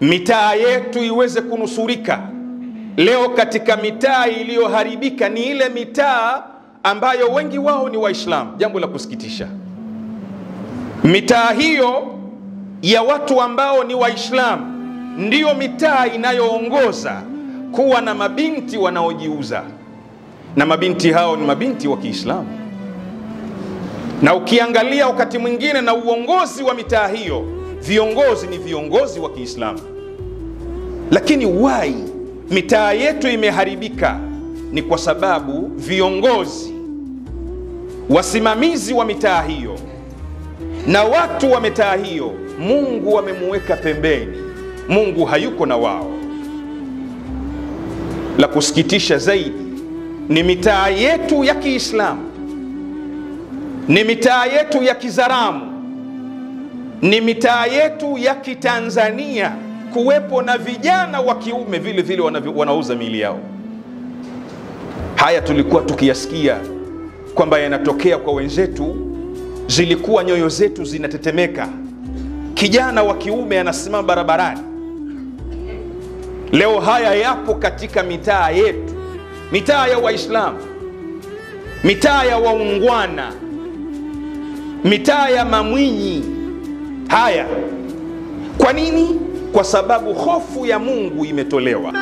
mitaa yetu iweze kunusurika. Leo katika mitaa iliyoharibika ni ile mitaa ambayo wengi wao ni Waislamu. Jambo la kusikitisha, mitaa hiyo ya watu ambao ni Waislamu ndiyo mitaa inayoongoza kuwa na mabinti wanaojiuza, na mabinti hao ni mabinti wa Kiislamu. Na ukiangalia wakati mwingine na uongozi wa mitaa hiyo, viongozi ni viongozi wa Kiislamu. Lakini why mitaa yetu imeharibika? Ni kwa sababu viongozi, wasimamizi wa mitaa hiyo na watu wa mitaa hiyo, Mungu wamemuweka pembeni. Mungu hayuko na wao. La kusikitisha zaidi ni mitaa yetu ya Kiislamu, ni mitaa yetu ya Kizaramu, ni mitaa yetu ya Kitanzania kuwepo na vijana wa kiume vile vile wanauza miili yao. Haya tulikuwa tukiyasikia kwamba yanatokea kwa wenzetu, zilikuwa nyoyo zetu zinatetemeka. Kijana wa kiume anasimama barabarani. Leo haya yapo katika mitaa yetu, mitaa ya Waislamu, mitaa ya waungwana, mitaa ya mamwinyi. Haya kwa nini? Kwa sababu hofu ya Mungu imetolewa.